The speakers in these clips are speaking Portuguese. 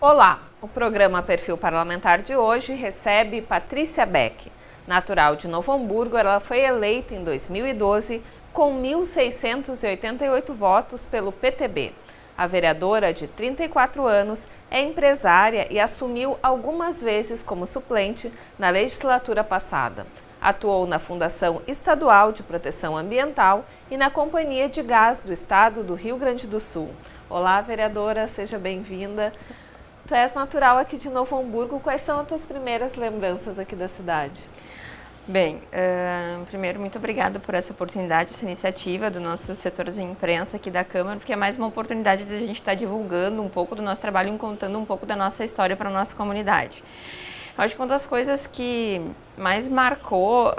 Olá, o programa Perfil Parlamentar de hoje recebe Patrícia Beck. Natural de Novo Hamburgo, ela foi eleita em 2012 com 1.688 votos pelo PTB. A vereadora, de 34 anos, é empresária e assumiu algumas vezes como suplente na legislatura passada. Atuou na Fundação Estadual de Proteção Ambiental e na Companhia de Gás do Estado do Rio Grande do Sul. Olá, vereadora, seja bem-vinda. Tu és natural aqui de Novo Hamburgo, quais são as tuas primeiras lembranças aqui da cidade? Bem, primeiro, muito obrigada por essa oportunidade, essa iniciativa do nosso setor de imprensa aqui da Câmara, porque é mais uma oportunidade de a gente estar divulgando um pouco do nosso trabalho e contando um pouco da nossa história para a nossa comunidade. Eu acho que uma das coisas que mais marcou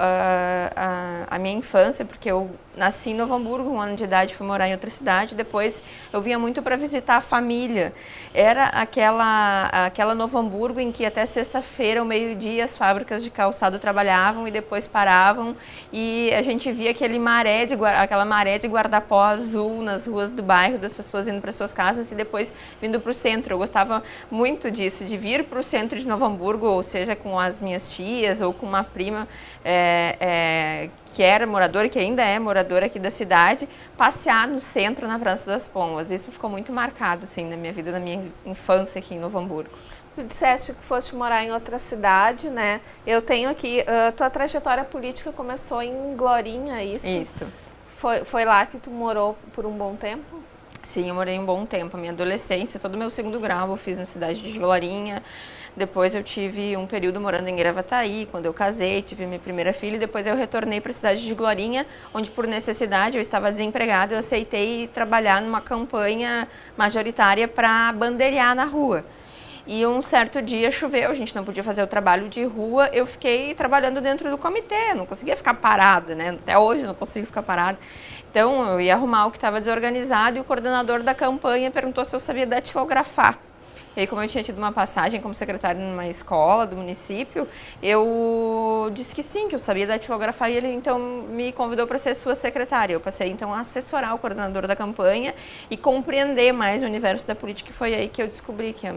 a minha infância, porque eu nasci em Novo Hamburgo, 1 ano de idade, fui morar em outra cidade, depois eu vinha muito para visitar a família. Era aquela Novo Hamburgo em que até sexta-feira, ao meio-dia, as fábricas de calçado trabalhavam e depois paravam, e a gente via aquela maré de guardapó azul nas ruas do bairro, das pessoas indo para suas casas e depois vindo para o centro. Eu gostava muito disso, de vir para o centro de Novo Hamburgo, ou seja, com as minhas tias ou com uma prima que era moradora, que ainda é moradora aqui da cidade, passear no centro, na Praça das Pombas. Isso ficou muito marcado, assim, na minha vida, na minha infância aqui em Novo Hamburgo. Tu disseste que foste morar em outra cidade, né? Eu tenho aqui, tua trajetória política começou em Glorinha, isso? Isso. Foi lá que tu morou por um bom tempo? Sim, eu morei um bom tempo. A minha adolescência, todo o meu segundo grau eu fiz na cidade de Glorinha. Depois eu tive um período morando em Gravataí, quando eu casei, tive minha primeira filha. E depois eu retornei para a cidade de Glorinha, onde por necessidade eu estava desempregada. Eu aceitei trabalhar numa campanha majoritária para bandeirar na rua. E um certo dia choveu, a gente não podia fazer o trabalho de rua, eu fiquei trabalhando dentro do comitê, não conseguia ficar parada, né? Até hoje eu não consigo ficar parada. Então eu ia arrumar o que estava desorganizado e o coordenador da campanha perguntou se eu sabia datilografar. E aí, como eu tinha tido uma passagem como secretária numa escola do município, eu disse que sim, que eu sabia datilografar, e ele então me convidou para ser sua secretária. Eu passei então a assessorar o coordenador da campanha e compreender mais o universo da política, e foi aí que eu descobri que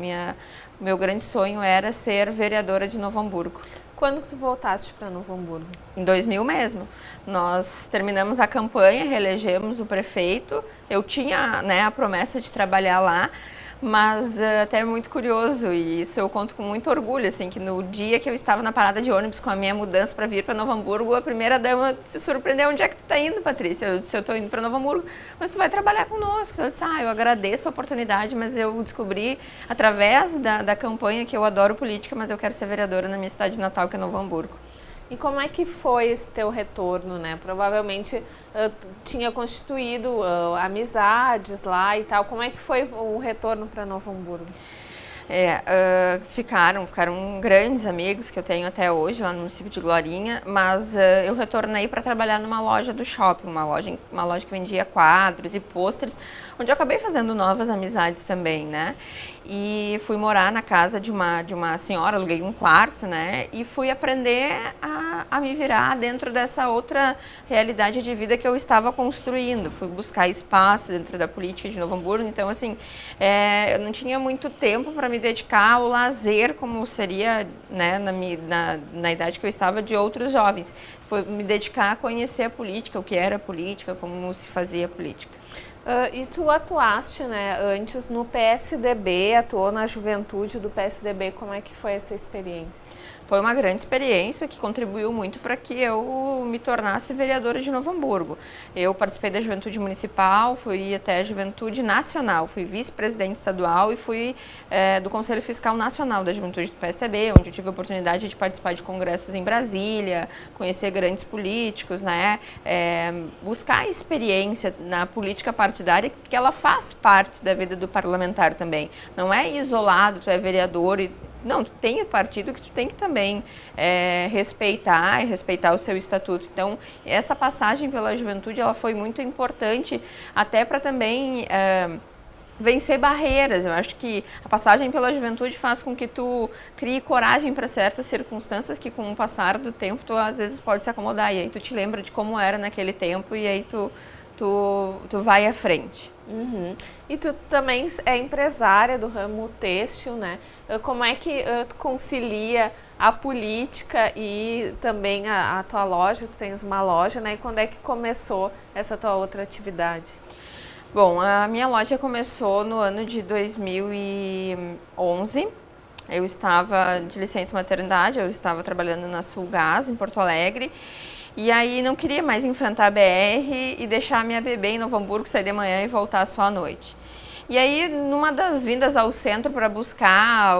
meu grande sonho era ser vereadora de Novo Hamburgo. Quando que tu voltaste para Novo Hamburgo? Em 2000 mesmo. Nós terminamos a campanha, reelegemos o prefeito, eu tinha, né, a promessa de trabalhar lá, mas até é muito curioso, e isso eu conto com muito orgulho, assim, que no dia que eu estava na parada de ônibus com a minha mudança para vir para Novo Hamburgo, a primeira dama se surpreendeu: onde é que tu está indo, Patrícia? Eu disse: eu estou indo para Novo Hamburgo, mas tu vai trabalhar conosco. Eu disse: eu agradeço a oportunidade, mas eu descobri através da campanha que eu adoro política, mas eu quero ser vereadora na minha cidade natal, que é Novo Hamburgo. E como é que foi esse teu retorno, né? Provavelmente tu tinha constituído amizades lá e tal. Como é que foi o retorno para Novo Hamburgo? Ficaram grandes amigos que eu tenho até hoje lá no município de Glorinha, mas eu retornei para trabalhar numa loja do shopping, uma loja que vendia quadros e pôsteres, onde eu acabei fazendo novas amizades também, né? E fui morar na casa de uma senhora, aluguei um quarto, né? E fui aprender a me virar dentro dessa outra realidade de vida que eu estava construindo. Fui buscar espaço dentro da política de Novo Hamburgo, então assim, eu não tinha muito tempo para me dedicar ao lazer, como seria, né, na idade que eu estava, de outros jovens. Foi me dedicar a conhecer a política, o que era a política, como se fazia a política. E tu atuaste, né, antes no PSDB, atuou na juventude do PSDB. Como é que foi essa experiência? Foi uma grande experiência que contribuiu muito para que eu me tornasse vereadora de Novo Hamburgo. Eu participei da Juventude Municipal, fui até a Juventude Nacional, fui vice-presidente estadual e fui do Conselho Fiscal Nacional da Juventude do PSDB, onde eu tive a oportunidade de participar de congressos em Brasília, conhecer grandes políticos, né, buscar experiência na política partidária, que ela faz parte da vida do parlamentar também. Não é isolado, tu é vereador e não, tu tem o partido que tu tem que também respeitar e respeitar o seu estatuto. Então, essa passagem pela juventude, ela foi muito importante até para também vencer barreiras. Eu acho que a passagem pela juventude faz com que tu crie coragem para certas circunstâncias que, com o passar do tempo, tu às vezes pode se acomodar. E aí tu te lembra de como era naquele tempo e aí tu tu vai à frente. Uhum. E tu também é empresária do ramo têxtil, né? Como é que tu concilia a política e também a tua loja? Tu tens uma loja, né? E quando é que começou essa tua outra atividade? Bom, a minha loja começou no ano de 2011. Eu estava de licença maternidade, eu estava trabalhando na Sulgás, em Porto Alegre. E aí não queria mais enfrentar a BR e deixar a minha bebê em Novo Hamburgo, sair de manhã e voltar só à noite. E aí, numa das vindas ao centro para buscar,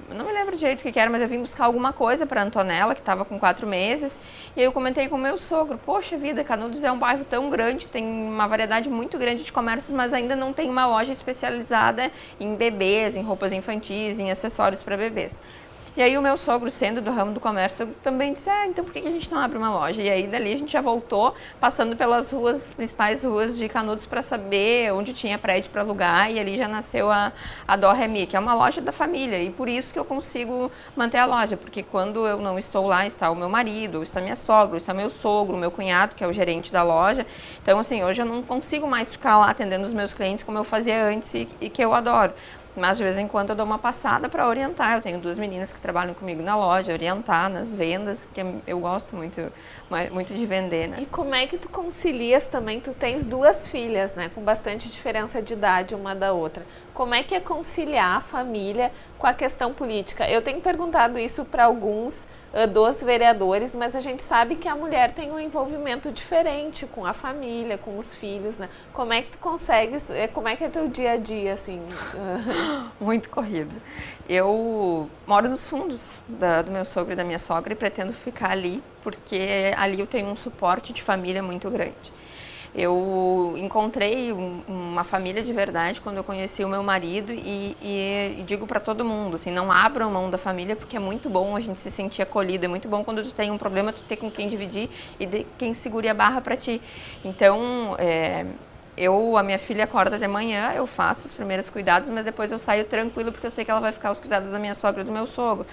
não me lembro direito o que era, mas eu vim buscar alguma coisa para Antonella, que estava com 4 meses. E aí eu comentei com o meu sogro, poxa vida, Canudos é um bairro tão grande, tem uma variedade muito grande de comércios, mas ainda não tem uma loja especializada em bebês, em roupas infantis, em acessórios para bebês. E aí o meu sogro, sendo do ramo do comércio, também disse, então por que a gente não abre uma loja? E aí dali a gente já voltou, passando pelas principais ruas de Canudos para saber onde tinha prédio para alugar, e ali já nasceu a Dó Remi, que é uma loja da família, e por isso que eu consigo manter a loja, porque quando eu não estou lá, está o meu marido, está minha sogra, está meu sogro, meu cunhado, que é o gerente da loja. Então assim, hoje eu não consigo mais ficar lá atendendo os meus clientes como eu fazia antes e que eu adoro. Mas de vez em quando eu dou uma passada para orientar. Eu tenho 2 meninas que trabalham comigo na loja, orientar nas vendas, que eu gosto muito de vender, né? E como é que tu concilias também? Tu tens 2 filhas, né? Com bastante diferença de idade uma da outra. Como é que é conciliar a família com a questão política? Eu tenho perguntado isso para alguns dos vereadores, mas a gente sabe que a mulher tem um envolvimento diferente com a família, com os filhos, né? Como é que tu consegues, como é que é teu dia a dia, assim? Muito corrido. Eu moro nos fundos do meu sogro e da minha sogra e pretendo ficar ali, porque ali eu tenho um suporte de família muito grande. Eu encontrei uma família de verdade quando eu conheci o meu marido e digo para todo mundo, assim, não abram mão da família, porque é muito bom a gente se sentir acolhido, é muito bom quando tu tem um problema, tu ter com quem dividir e quem segure a barra para ti. Então, a minha filha acorda de manhã, eu faço os primeiros cuidados, mas depois eu saio tranquilo, porque eu sei que ela vai ficar aos cuidados da minha sogra e do meu sogro.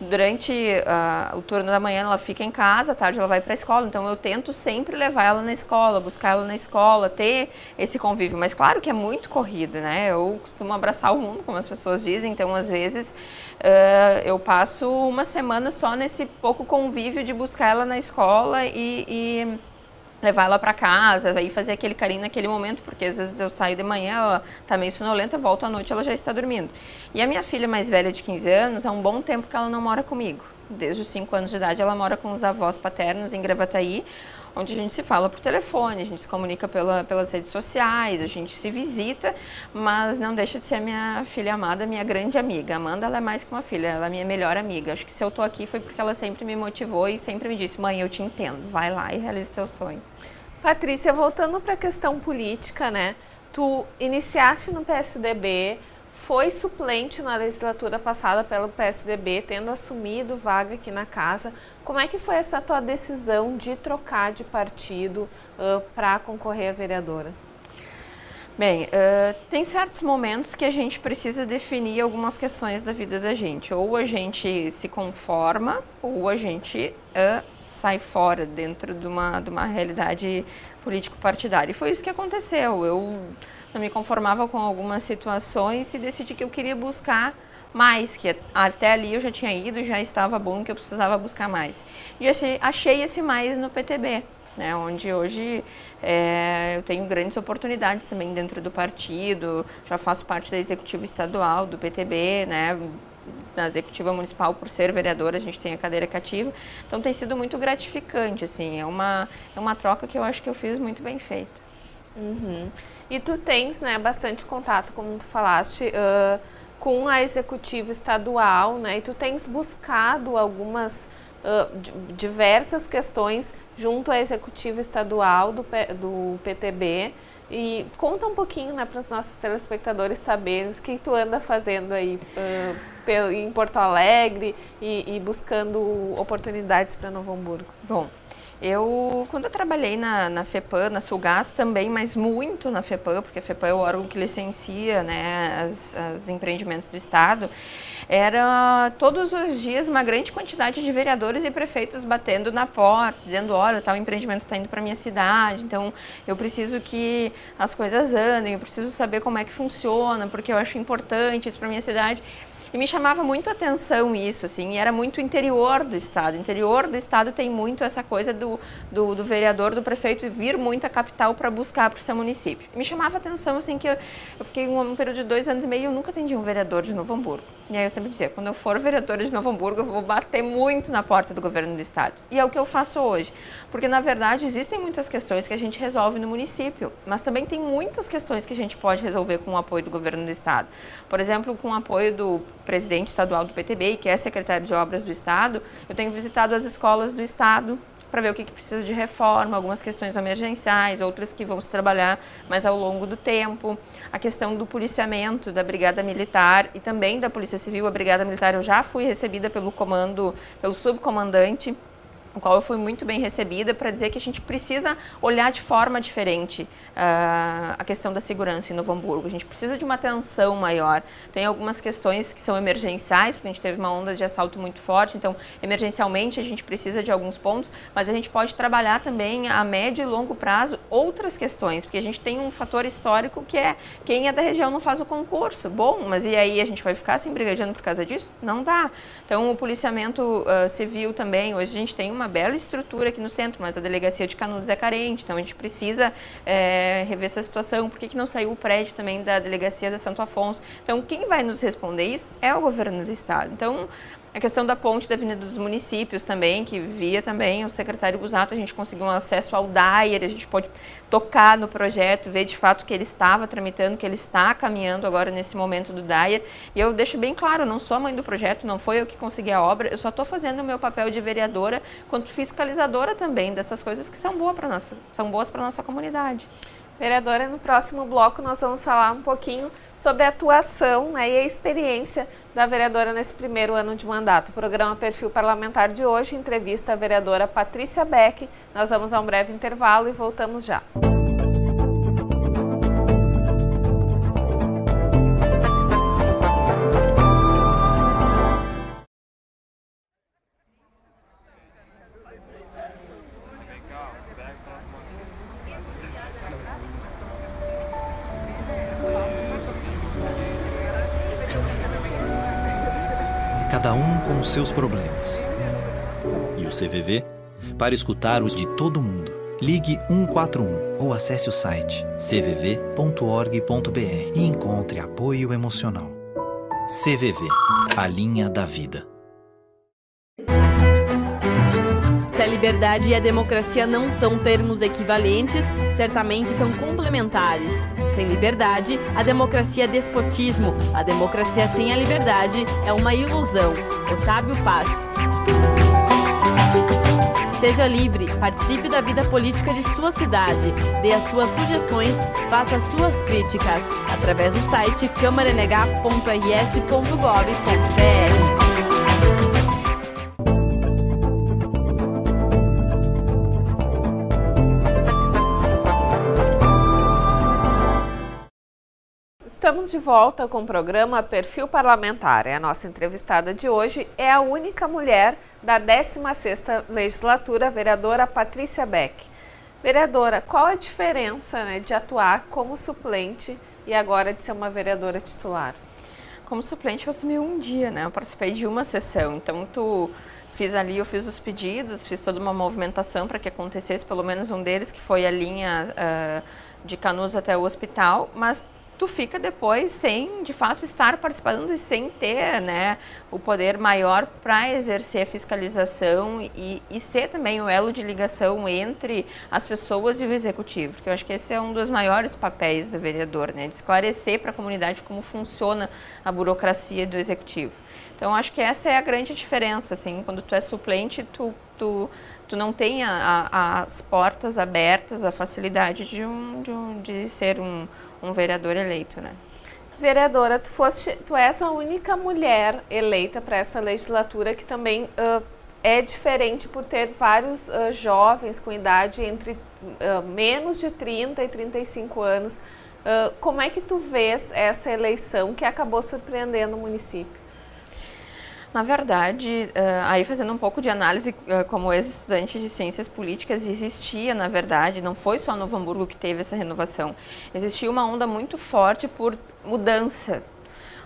Durante o turno da manhã ela fica em casa, à tarde ela vai para a escola, então eu tento sempre levar ela na escola, buscar ela na escola, ter esse convívio. Mas claro que é muito corrido, né? Eu costumo abraçar o mundo, como as pessoas dizem, então às vezes eu passo uma semana só nesse pouco convívio de buscar ela na escola e levar ela para casa, aí fazer aquele carinho naquele momento, porque às vezes eu saio de manhã, ela tá meio sonolenta, volto à noite, ela já está dormindo. E a minha filha mais velha de 15 anos, há um bom tempo que ela não mora comigo. Desde os 5 anos de idade ela mora com os avós paternos em Gravataí, onde a gente se fala por telefone, a gente se comunica pelas redes sociais, a gente se visita, mas não deixa de ser a minha filha amada, minha grande amiga. A Amanda, ela é mais que uma filha, ela é minha melhor amiga. Acho que se eu tô aqui foi porque ela sempre me motivou e sempre me disse, mãe, eu te entendo, vai lá e realiza teu sonho. Patrícia, voltando para a questão política, né? Tu iniciaste no PSDB, foi suplente na legislatura passada pelo PSDB, tendo assumido vaga aqui na casa. Como é que foi essa tua decisão de trocar de partido para concorrer a vereadora? Bem, tem certos momentos que a gente precisa definir algumas questões da vida da gente. Ou a gente se conforma, ou a gente sai fora dentro de uma realidade político-partidária. E foi isso que aconteceu. Eu não me conformava com algumas situações e decidi que eu queria buscar mais, que até ali eu já tinha ido, já estava bom, que eu precisava buscar mais. E achei esse mais no PTB. Né, onde hoje eu tenho grandes oportunidades também dentro do partido, já faço parte da executiva estadual do PTB, né, na executiva municipal, por ser vereadora, a gente tem a cadeira cativa, então tem sido muito gratificante, assim, é uma troca que eu acho que eu fiz muito bem feita. Uhum. E tu tens, né, bastante contato, como tu falaste, com a executiva estadual, né, e tu tens buscado algumas diversas questões junto à executiva estadual do PTB, e conta um pouquinho, né, para os nossos telespectadores saberem o que tu anda fazendo aí em Porto Alegre e buscando oportunidades para Novo Hamburgo. Bom, Quando eu trabalhei na FEPAM, na Sulgás também, mas muito na FEPAM, porque a FEPAM é o órgão que licencia, né, os empreendimentos do Estado, era todos os dias uma grande quantidade de vereadores e prefeitos batendo na porta, dizendo, olha, tal empreendimento está indo para minha cidade, então eu preciso que as coisas andem, eu preciso saber como é que funciona, porque eu acho importante isso para minha cidade. E me chamava muito a atenção isso, assim, e era muito interior do Estado. Interior do Estado tem muito essa coisa do vereador, do prefeito vir muito à capital para buscar para o seu município. E me chamava a atenção, assim, que eu fiquei um período de 2 anos e meio, eu nunca atendi um vereador de Novo Hamburgo. E aí eu sempre dizia, quando eu for vereadora de Novo Hamburgo, eu vou bater muito na porta do governo do Estado. E é o que eu faço hoje. Porque, na verdade, existem muitas questões que a gente resolve no município, mas também tem muitas questões que a gente pode resolver com o apoio do governo do Estado. Por exemplo, com o apoio do presidente estadual do PTB, que é secretário de Obras do Estado, eu tenho visitado as escolas do Estado para ver o que precisa de reforma, algumas questões emergenciais, outras que vão se trabalhar mais ao longo do tempo. A questão do policiamento da Brigada Militar e também da Polícia Civil. A Brigada Militar eu já fui recebida pelo subcomandante, o qual eu fui muito bem recebida, para dizer que a gente precisa olhar de forma diferente a questão da segurança em Novo Hamburgo. A gente precisa de uma atenção maior. Tem algumas questões que são emergenciais, porque a gente teve uma onda de assalto muito forte, então emergencialmente a gente precisa de alguns pontos, mas a gente pode trabalhar também a médio e longo prazo outras questões, porque a gente tem um fator histórico que é quem é da região não faz o concurso. Bom, mas e aí a gente vai ficar se brigadando por causa disso? Não dá. Então o policiamento civil também, hoje a gente tem uma bela estrutura aqui no centro, mas a delegacia de Canudos é carente, então a gente precisa rever essa situação. Por que não saiu o prédio também da delegacia da Santo Afonso? Então quem vai nos responder isso é o governo do Estado. Então a questão da ponte da Avenida dos Municípios também, que via também o secretário Busato, a gente conseguiu um acesso ao DAIR, a gente pode tocar no projeto, ver de fato que ele estava tramitando, que ele está caminhando agora nesse momento do DAIR. E eu deixo bem claro, eu não sou a mãe do projeto, não foi eu que consegui a obra, eu só estou fazendo o meu papel de vereadora, quanto fiscalizadora também dessas coisas que são boas para a nossa comunidade. Vereadora, no próximo bloco nós vamos falar um pouquinho sobre a atuação, né, e a experiência da vereadora nesse primeiro ano de mandato. O programa Perfil Parlamentar de hoje entrevista a vereadora Patrícia Beck. Nós vamos a um breve intervalo e voltamos já. Cada um com os seus problemas. E o CVV, para escutar os de todo mundo, ligue 141 ou acesse o site cvv.org.br e encontre apoio emocional. CVV, a linha da vida. Se a liberdade e a democracia não são termos equivalentes, certamente são complementares. Sem liberdade, a democracia é despotismo. A democracia sem a liberdade é uma ilusão. Otávio Paz. Seja livre, participe da vida política de sua cidade, dê as suas sugestões, faça as suas críticas, através do site câmaranh.rs.gov.br. Estamos de volta com o programa Perfil Parlamentar. A nossa entrevistada de hoje é a única mulher da 16ª legislatura, a vereadora Patrícia Beck. Vereadora, qual a diferença, né, de atuar como suplente e agora de ser uma vereadora titular? Como suplente eu assumi um dia, né? Eu participei de uma sessão, então eu fiz os pedidos, fiz toda uma movimentação para que acontecesse pelo menos um deles, que foi a linha de Canudos até o hospital, mas tu fica depois sem, de fato, estar participando e sem ter, né, o poder maior para exercer a fiscalização e ser também o elo de ligação entre as pessoas e o executivo, porque eu acho que esse é um dos maiores papéis do vereador, né, de esclarecer para a comunidade como funciona a burocracia do executivo. Então, acho que essa é a grande diferença, assim, quando tu é suplente, tu não tem as portas abertas, a facilidade de ser um vereador eleito, né? Vereadora, tu és a única mulher eleita para essa legislatura que também é diferente por ter vários jovens com idade entre menos de 30 e 35 anos. Como é que tu vês essa eleição que acabou surpreendendo o município? Na verdade, aí fazendo um pouco de análise, como ex-estudante de ciências políticas, existia, na verdade, não foi só Novo Hamburgo que teve essa renovação, existia uma onda muito forte por mudança.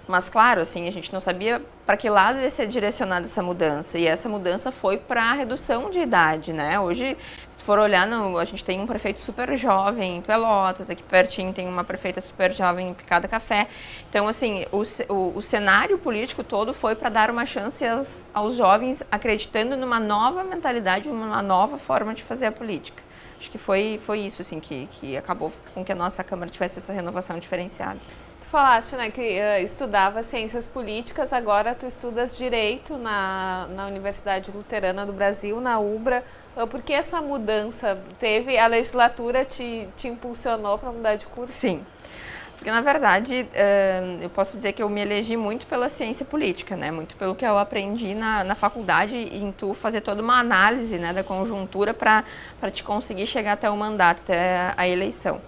Mas, claro, assim, a gente não sabia para que lado ia ser direcionada essa mudança. E essa mudança foi para a redução de idade, né? Hoje, se for olhar, a gente tem um prefeito super jovem em Pelotas, aqui pertinho tem uma prefeita super jovem em Picada Café. Então, assim, o cenário político todo foi para dar uma chance aos jovens acreditando numa nova mentalidade, numa nova forma de fazer a política. Acho que foi isso, assim, que acabou com que a nossa Câmara tivesse essa renovação diferenciada. Falaste, né, que estudava ciências políticas, agora tu estudas direito na Universidade Luterana do Brasil, na UBRA. Por que essa mudança teve? A legislatura te impulsionou para mudar de curso? Sim, porque na verdade eu posso dizer que eu me elegi muito pela ciência política, né, muito pelo que eu aprendi na faculdade, em tu fazer toda uma análise, né, da conjuntura para te conseguir chegar até o mandato, até a eleição.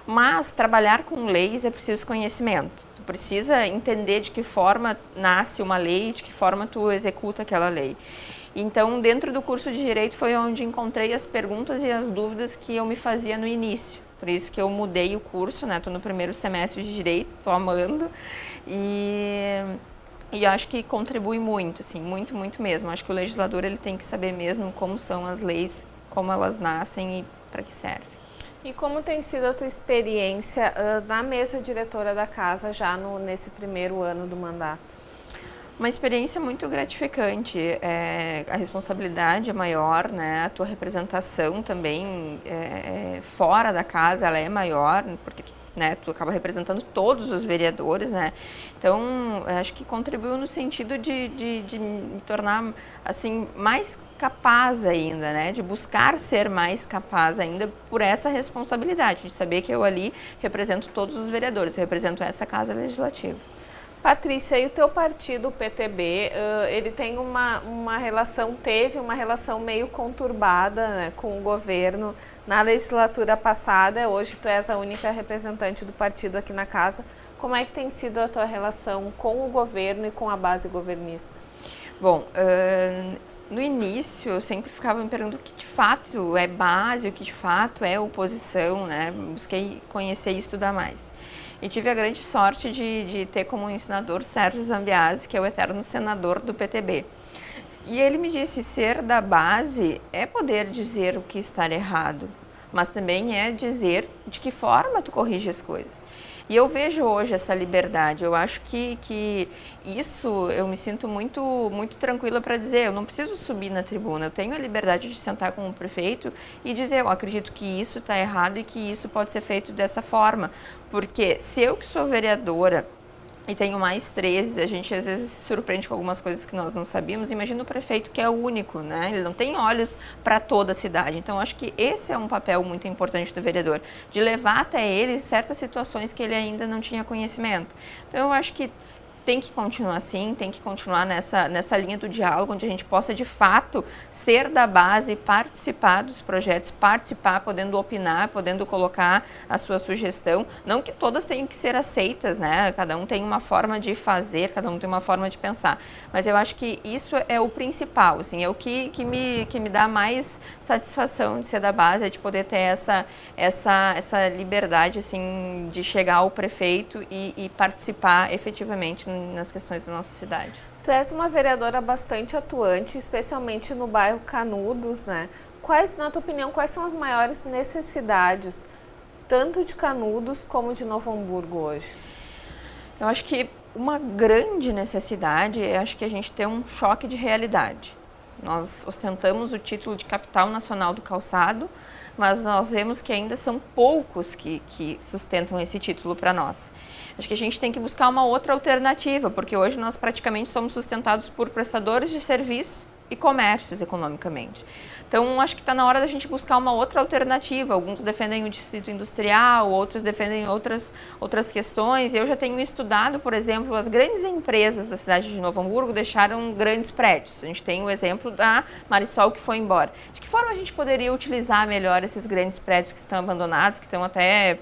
Mas trabalhar com leis é preciso conhecimento. Tu precisa entender de que forma nasce uma lei, de que forma tu executa aquela lei. Então, dentro do curso de Direito foi onde encontrei as perguntas e as dúvidas que eu me fazia no início. Por isso que eu mudei o curso, né? Estou no primeiro semestre de Direito, estou amando. E acho que contribui muito, assim, muito, muito mesmo. Acho que o legislador ele tem que saber mesmo como são as leis, como elas nascem e para que servem. E como tem sido a tua experiência na mesa diretora da casa já nesse primeiro ano do mandato? Uma experiência muito gratificante, a responsabilidade é maior, né? A tua representação também fora da casa ela é maior, porque tu acaba representando todos os vereadores, né? Então, acho que contribuiu no sentido de me tornar assim mais capaz ainda, né? De buscar ser mais capaz ainda por essa responsabilidade, de saber que eu ali represento todos os vereadores, represento essa Casa Legislativa. Patrícia, e o teu partido, o PTB, ele tem teve uma relação meio conturbada, né, com o governo na legislatura passada. Hoje tu és a única representante do partido aqui na casa. Como é que tem sido a tua relação com o governo e com a base governista? Bom, no início eu sempre ficava me perguntando o que de fato é base, o que de fato é oposição, né? Busquei conhecer e estudar mais. E tive a grande sorte de ter como ensinador Sérgio Zambiase, que é o eterno senador do PTB. E ele me disse, ser da base é poder dizer o que está errado, mas também é dizer de que forma tu corrige as coisas. E eu vejo hoje essa liberdade, eu acho que isso eu me sinto muito, muito tranquila para dizer, eu não preciso subir na tribuna, eu tenho a liberdade de sentar com o prefeito e dizer, eu acredito que isso está errado e que isso pode ser feito dessa forma, porque se eu que sou vereadora e tenho mais 13, a gente às vezes se surpreende com algumas coisas que nós não sabíamos. Imagina o prefeito que é o único, né? Ele não tem olhos para toda a cidade. Então, acho que esse é um papel muito importante do vereador, de levar até ele certas situações que ele ainda não tinha conhecimento. Então, eu acho que tem que continuar assim, tem que continuar nessa linha do diálogo, onde a gente possa, de fato, ser da base, participar dos projetos, podendo opinar, podendo colocar a sua sugestão. Não que todas tenham que ser aceitas, né? Cada um tem uma forma de fazer, cada um tem uma forma de pensar. Mas eu acho que isso é o principal, assim, é o que me dá mais satisfação de ser da base, é de poder ter essa liberdade, assim, de chegar ao prefeito e participar efetivamente nas questões da nossa cidade. Tu és uma vereadora bastante atuante, especialmente no bairro Canudos, né? Na tua opinião, quais são as maiores necessidades, tanto de Canudos como de Novo Hamburgo hoje? Eu acho que uma grande necessidade é que a gente tem um choque de realidade. Nós ostentamos o título de capital nacional do calçado, mas nós vemos que ainda são poucos que sustentam esse título para nós. Acho que a gente tem que buscar uma outra alternativa, porque hoje nós praticamente somos sustentados por prestadores de serviço e comércios economicamente. Então, acho que está na hora da gente buscar uma outra alternativa. Alguns defendem o distrito industrial, outros defendem outras questões. Eu já tenho estudado, por exemplo, as grandes empresas da cidade de Novo Hamburgo deixaram grandes prédios. A gente tem o exemplo da Marisol, que foi embora. De que forma a gente poderia utilizar melhor esses grandes prédios que estão abandonados, que estão até...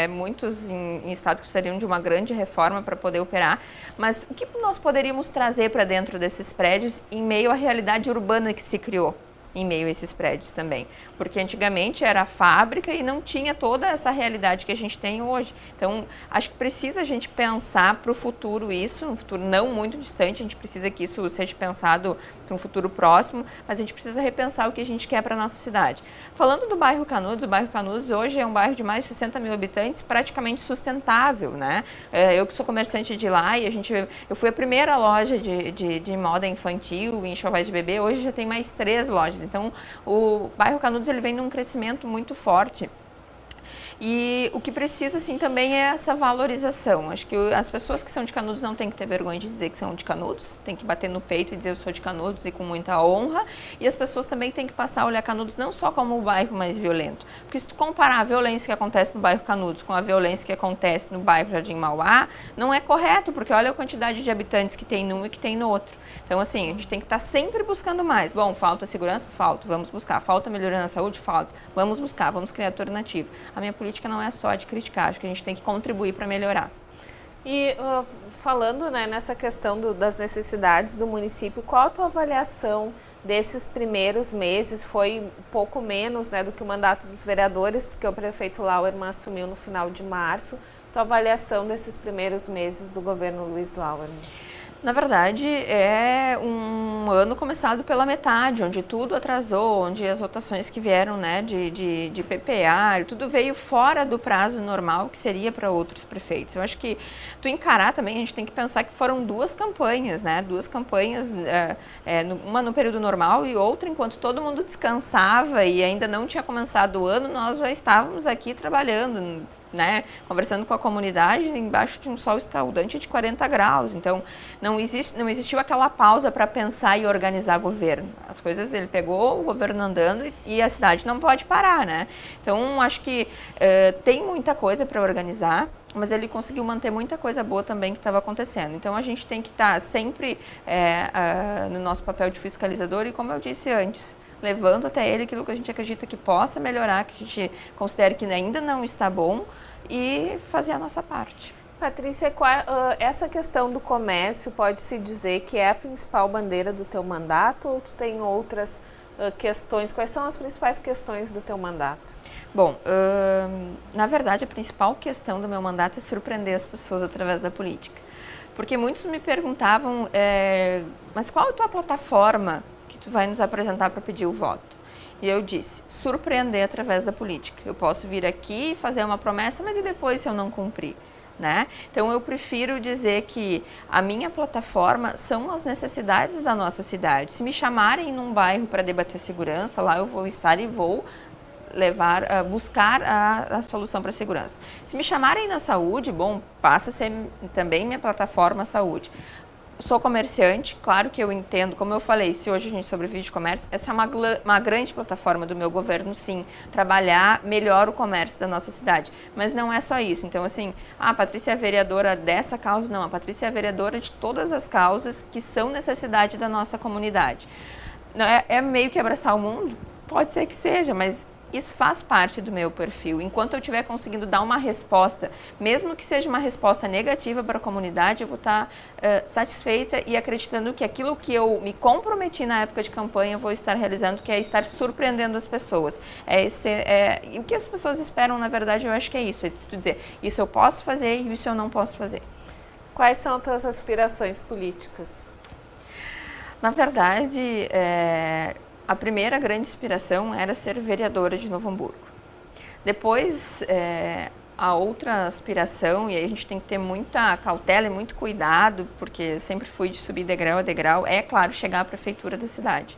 muitos em estado que precisariam de uma grande reforma para poder operar, mas o que nós poderíamos trazer para dentro desses prédios em meio à realidade urbana que se criou em meio a esses prédios também, porque antigamente era fábrica e não tinha toda essa realidade que a gente tem hoje. Então, acho que precisa a gente pensar para o futuro isso, um futuro não muito distante, a gente precisa que isso seja pensado para um futuro próximo, mas a gente precisa repensar o que a gente quer para a nossa cidade. Falando do bairro Canudos, o bairro Canudos hoje é um bairro de mais de 60 mil habitantes, praticamente sustentável, né? Eu que sou comerciante de lá e eu fui a primeira loja de moda infantil em enxovais de bebê, hoje já tem mais 3 lojas. Então, o bairro Canudos ele vem num crescimento muito forte. E o que precisa, assim, também é essa valorização. Acho que as pessoas que são de Canudos não têm que ter vergonha de dizer que são de Canudos, tem que bater no peito e dizer eu sou de Canudos e com muita honra. E as pessoas também têm que passar a olhar Canudos não só como o bairro mais violento. Porque se tu comparar a violência que acontece no bairro Canudos com a violência que acontece no bairro Jardim Mauá, não é correto, porque olha a quantidade de habitantes que tem num e que tem no outro. Então, assim, a gente tem que estar sempre buscando mais. Bom, falta segurança? Falta, vamos buscar. Falta melhoria na saúde? Falta, vamos buscar, vamos criar alternativa. A minha política não é só de criticar, acho que a gente tem que contribuir para melhorar. E falando, né, nessa questão das necessidades do município, qual a tua avaliação desses primeiros meses? Foi um pouco menos, né, do que o mandato dos vereadores, porque o prefeito Lauermann assumiu no final de março. Tua avaliação desses primeiros meses do governo Luiz Lauermann? Na verdade, é um ano começado pela metade, onde tudo atrasou, onde as votações que vieram, né, de PPA, tudo veio fora do prazo normal que seria para outros prefeitos. Eu acho que tu encarar também, a gente tem que pensar que foram 2 campanhas, né, 2 campanhas, uma no período normal e outra enquanto todo mundo descansava e ainda não tinha começado o ano, nós já estávamos aqui trabalhando, né, conversando com a comunidade embaixo de um sol escaldante de 40 graus. Então, não existiu aquela pausa para pensar e organizar governo. As coisas, ele pegou o governo andando e a cidade não pode parar, né? Então, acho que tem muita coisa para organizar, mas ele conseguiu manter muita coisa boa também que estava acontecendo. Então, a gente tem que estar sempre no nosso papel de fiscalizador e, como eu disse antes, levando até ele aquilo que a gente acredita que possa melhorar, que a gente considere que ainda não está bom e fazer a nossa parte. Patrícia, essa questão do comércio pode-se dizer que é a principal bandeira do teu mandato ou tu tem outras questões? Quais são as principais questões do teu mandato? Bom, na verdade a principal questão do meu mandato é surpreender as pessoas através da política. Porque muitos me perguntavam, mas qual é a tua plataforma que tu vai nos apresentar para pedir o voto? E eu disse, surpreender através da política. Eu posso vir aqui e fazer uma promessa, mas e depois se eu não cumprir? Né? Então eu prefiro dizer que a minha plataforma são as necessidades da nossa cidade. Se me chamarem num bairro para debater segurança, lá eu vou estar e vou buscar a solução para a segurança. Se me chamarem na saúde, bom, passa a ser também minha plataforma saúde. Sou comerciante, claro que eu entendo, como eu falei, se hoje a gente sobrevive de comércio, essa é uma grande plataforma do meu governo, sim, trabalhar melhor o comércio da nossa cidade. Mas não é só isso. Então, assim, a Patrícia é vereadora dessa causa, não, a Patrícia é vereadora de todas as causas que são necessidade da nossa comunidade. É meio que abraçar o mundo? Pode ser que seja, mas isso faz parte do meu perfil. Enquanto eu estiver conseguindo dar uma resposta, mesmo que seja uma resposta negativa para a comunidade, eu vou estar satisfeita e acreditando que aquilo que eu me comprometi na época de campanha, eu vou estar realizando, que é estar surpreendendo as pessoas. E o que as pessoas esperam, na verdade, eu acho que é isso. É tu dizer, isso eu posso fazer e isso eu não posso fazer. Quais são as tuas aspirações políticas? Na verdade, a primeira grande inspiração era ser vereadora de Novo Hamburgo. Depois, a outra aspiração, e aí a gente tem que ter muita cautela e muito cuidado, porque eu sempre fui de subir degrau a degrau, é, claro, chegar à prefeitura da cidade.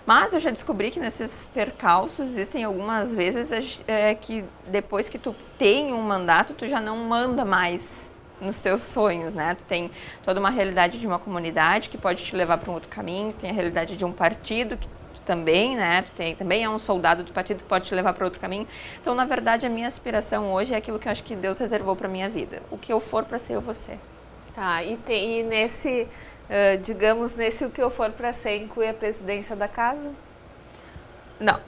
Mas eu já descobri que nesses percalços existem algumas vezes que depois que tu tem um mandato, tu já não manda mais nos teus sonhos, né? Tu tem toda uma realidade de uma comunidade que pode te levar para um outro caminho, tem a realidade de um partido que tu também, né? Também é um soldado do partido que pode te levar para outro caminho. Então, na verdade, a minha aspiração hoje é aquilo que eu acho que Deus reservou para minha vida. O que eu for para ser, eu vou ser. Tá, e nesse, digamos, nesse o que eu for para ser, inclui a presidência da casa? Não.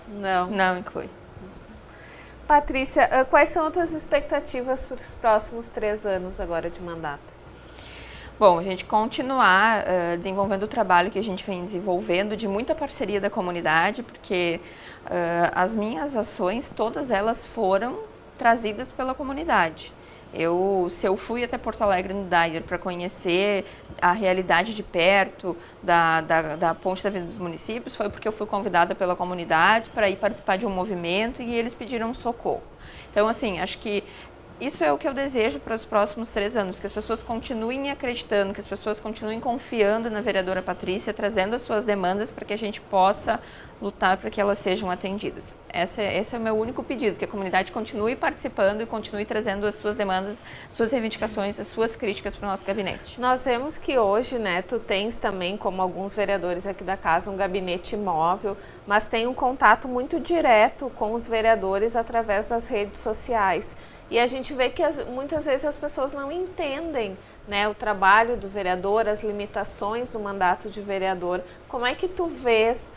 Não. Não inclui. Patrícia, quais são as tuas expectativas para os próximos 3 anos agora de mandato? Bom, a gente continuar desenvolvendo o trabalho que a gente vem desenvolvendo de muita parceria da comunidade, porque as minhas ações, todas elas foram trazidas pela comunidade. Se eu fui até Porto Alegre no Dyer para conhecer a realidade de perto da Ponte da Vida dos Municípios, foi porque eu fui convidada pela comunidade para ir participar de um movimento e eles pediram socorro. Então, assim, acho que isso é o que eu desejo para os próximos 3 anos, que as pessoas continuem acreditando, que as pessoas continuem confiando na vereadora Patrícia, trazendo as suas demandas para que a gente possa lutar para que elas sejam atendidas. Esse é o meu único pedido, que a comunidade continue participando e continue trazendo as suas demandas, suas reivindicações, as suas críticas para o nosso gabinete. Nós vemos que hoje, né, tu tens também, como alguns vereadores aqui da casa, um gabinete móvel, mas tem um contato muito direto com os vereadores através das redes sociais. E a gente vê que muitas vezes as pessoas não entendem, né, o trabalho do vereador, as limitações do mandato de vereador. Como é que tu vês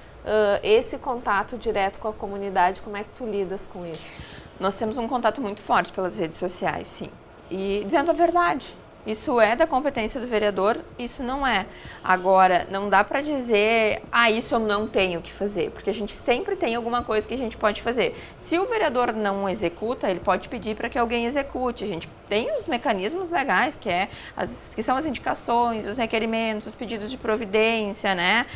esse contato direto com a comunidade? Como é que tu lidas com isso? Nós temos um contato muito forte pelas redes sociais, sim. E dizendo a verdade. Isso é da competência do vereador, isso não é. Agora, não dá para dizer, isso eu não tenho que fazer, porque a gente sempre tem alguma coisa que a gente pode fazer. Se o vereador não executa, ele pode pedir para que alguém execute. A gente tem os mecanismos legais, que são as indicações, os requerimentos, os pedidos de providência, né?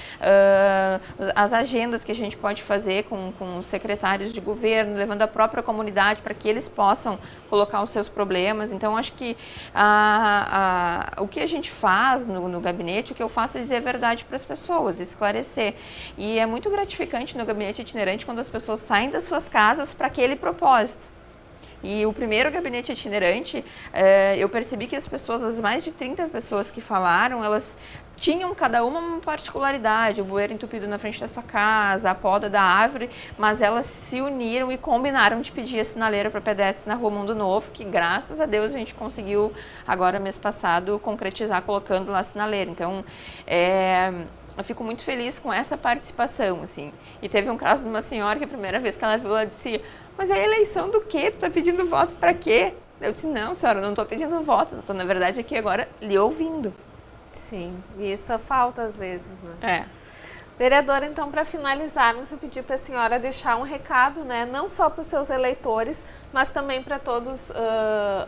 As agendas que a gente pode fazer com os secretários de governo, levando a própria comunidade para que eles possam colocar os seus problemas. Então, acho que o que a gente faz no gabinete, o que eu faço é dizer a verdade para as pessoas, esclarecer. E é muito gratificante no gabinete itinerante quando as pessoas saem das suas casas para aquele propósito. E o primeiro gabinete itinerante, eu percebi que as pessoas, as mais de 30 pessoas que falaram, elas tinham cada uma particularidade, o bueiro entupido na frente da sua casa, a poda da árvore, mas elas se uniram e combinaram de pedir a sinaleira para pedestre na Rua Mundo Novo, que graças a Deus a gente conseguiu, agora mês passado, concretizar colocando lá a sinaleira. Então, eu fico muito feliz com essa participação, assim. E teve um caso de uma senhora que a primeira vez que ela viu, ela disse: mas é eleição do quê? Tu tá pedindo voto para quê? Eu disse: não, senhora, eu não tô pedindo voto, eu tô, na verdade, aqui agora lhe ouvindo. Sim, e isso falta às vezes, né? Vereadora, então, para finalizarmos, eu pedi para a senhora deixar um recado, né, não só para os seus eleitores, mas também para todos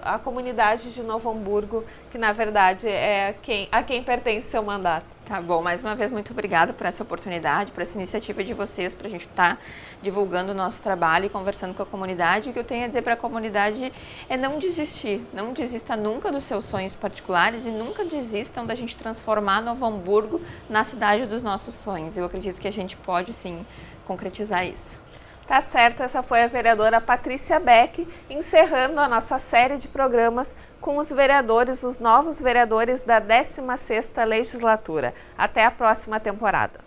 a comunidade de Novo Hamburgo, que na verdade é a quem pertence seu mandato. Tá bom, mais uma vez muito obrigada por essa oportunidade, por essa iniciativa de vocês, para a gente estar divulgando o nosso trabalho e conversando com a comunidade. O que eu tenho a dizer para a comunidade é não desistir, não desista nunca dos seus sonhos particulares e nunca desistam da gente transformar Novo Hamburgo na cidade dos nossos sonhos. Eu acredito que a gente pode sim concretizar isso. Tá certo, essa foi a vereadora Patrícia Beck, encerrando a nossa série de programas com os vereadores, os novos vereadores da 16ª legislatura. Até a próxima temporada.